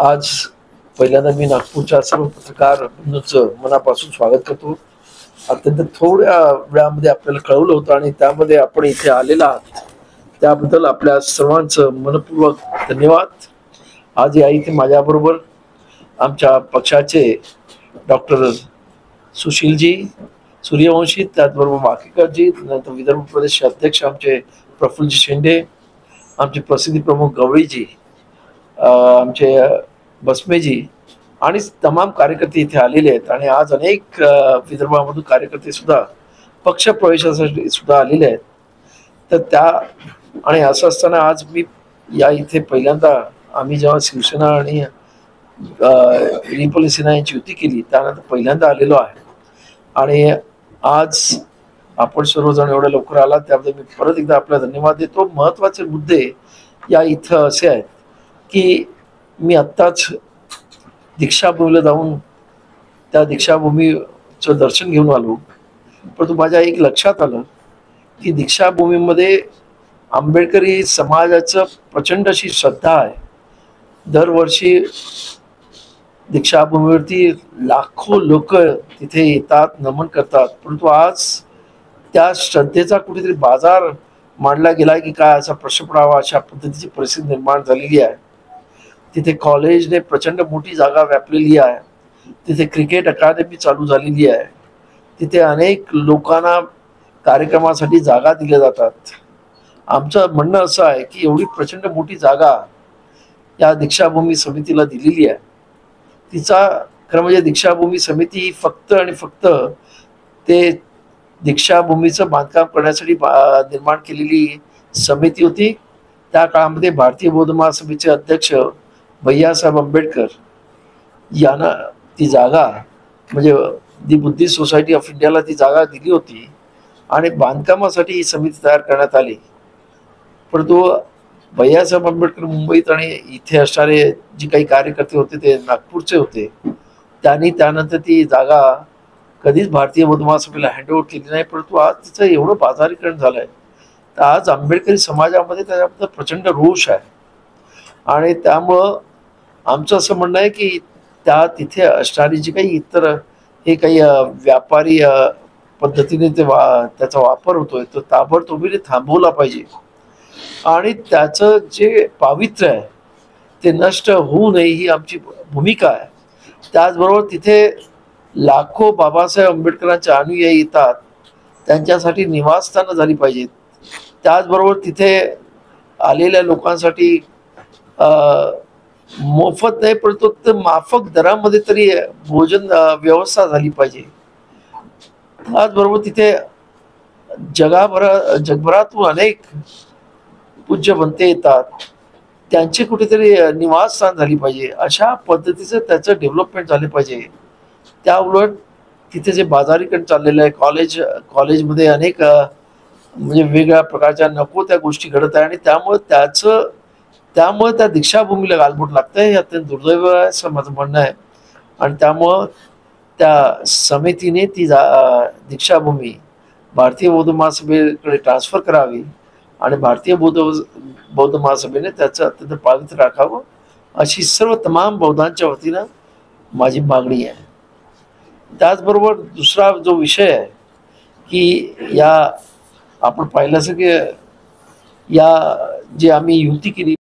आज पहिल्यांदा मी नागपूरच्या सर्व पत्रकार बंधूंचं मनापासून स्वागत करतो. अत्यंत थोड्या वेळामध्ये आपल्याला कळवलं होतं आणि त्यामध्ये आपण इथे आलेला आहात त्याबद्दल आपल्या सर्वांचं मनपूर्वक धन्यवाद. आज या इथे माझ्याबरोबर आमच्या पक्षाचे डॉक्टर सुशीलजी सूर्यवंशी, त्याचबरोबर वाकेकरजी, नंतर विदर्भ प्रदेश अध्यक्ष आमचे प्रफुल्लजी शेंडे, आमचे प्रसिद्धी प्रमुख गवळीजी, आमचे बसमेजी आणि तमाम कार्यकर्ते इथे आलेले आहेत. आणि आज अनेक विदर्भामधून कार्यकर्ते सुद्धा पक्ष प्रवेशासाठी सुद्धा आलेले आहेत. तर त्या आणि असं असताना आज मी या इथे पहिल्यांदा आम्ही जेव्हा शिवसेना आणि रिपब्लिक सेना यांची युती केली त्यानंतर पहिल्यांदा आलेलो आहे. आणि आज आपण सर्वजण एवढ्या लवकर आला त्याबद्दल मी परत एकदा आपल्याला धन्यवाद देतो. महत्त्वाचे मुद्दे या इथं असे आहेत की मी आत्ताच दीक्षाभूमीला जाऊन त्या दीक्षाभूमीचं दर्शन घेऊन आलो. परंतु माझ्या एक लक्षात आलं की दीक्षाभूमीमध्ये आंबेडकरी समाजाचं प्रचंड अशी श्रद्धा आहे. दरवर्षी दीक्षाभूमीवरती लाखो लोक तिथे येतात, नमन करतात. परंतु आज त्या श्रद्धेचा कुठेतरी बाजार मांडला गेला की काय असा प्रश्न पडावा अशा पद्धतीची परिस्थिती निर्माण झालेली आहे. तिथे कॉलेजने प्रचंड मोठी जागा व्यापलेली आहे. तिथे क्रिकेट अकादमी चालू झालेली आहे. तिथे अनेक लोकांना कार्यक्रमासाठी जागा दिल्या जातात. आमचं म्हणणं असं आहे की एवढी प्रचंड मोठी जागा या दीक्षाभूमी समितीला दिलेली आहे. तिचा खरं म्हणजे दीक्षाभूमी समिती ही फक्त आणि फक्त ते दीक्षाभूमीचं बांधकाम करण्यासाठी निर्माण केलेली समिती होती. त्या काळामध्ये भारतीय बौद्ध महासभेचे अध्यक्ष भैयासाहेब आंबेडकर यांना ती जागा म्हणजे दी बुद्धिस्ट सोसायटी ऑफ इंडियाला ती जागा दिली होती आणि बांधकामासाठी ही समिती तयार करण्यात आली. परंतु भैयासाहेब आंबेडकर मुंबईत आणि इथे असणारे जे काही कार्यकर्ते होते ते नागपूरचे होते. त्यांनी त्यानंतर ती जागा कधीच भारतीय बौद्ध महासभेला हँडओव्हर केली नाही. परंतु आज तिचं एवढं बाजारीकरण झालंय तर आज आंबेडकरी समाजामध्ये त्याच्याबद्दल प्रचंड रोष आहे. आणि त्यामुळं आमचं असं म्हणणं आहे की त्या तिथे असणारी जी काही इतर हे काही व्यापारी पद्धतीने त्याचा वापर होतोय तो ताबडतोबीने थांबवला पाहिजे. आणि त्याचं जे पावित्र्य आहे ते नष्ट होऊ नये ही आमची भूमिका आहे. त्याचबरोबर तिथे लाखो बाबासाहेब आंबेडकरांचे अनुयायी येतात, त्यांच्यासाठी निवासस्थानं झाली पाहिजेत. त्याचबरोबर तिथे आलेल्या लोकांसाठी मोफत नाही परंतु माफक दरामध्ये तरी भोजन व्यवस्था झाली पाहिजे. त्याचबरोबर तिथे जगभरातून अनेक पूज्य बनते येतात, त्यांची कुठेतरी निवासस्थान झाली पाहिजे. अशा पद्धतीचं त्याचं डेव्हलपमेंट झाले पाहिजे. त्या उलट तिथे जे बाजारीकरण चाललेलं आहे कॉलेजमध्ये अनेक म्हणजे वेगवेगळ्या प्रकारच्या नको त्या गोष्टी घडत आहे आणि त्यामुळे त्या दीक्षाभूमीला गालबोट लागतं हे अत्यंत दुर्दैव आहे असं माझं म्हणणं आहे. आणि त्यामुळं त्या समितीने ती दीक्षाभूमी भारतीय बौद्ध महासभेकडे ट्रान्सफर करावी आणि भारतीय बौद्ध महासभेने त्याचं अत्यंत पावित्र्य राखावं अशी सर्व तमाम बौद्धांच्या वतीनं माझी मागणी आहे. त्याचबरोबर दुसरा जो विषय आहे की या आपण पाहिलं असं की या जे आम्ही युती केली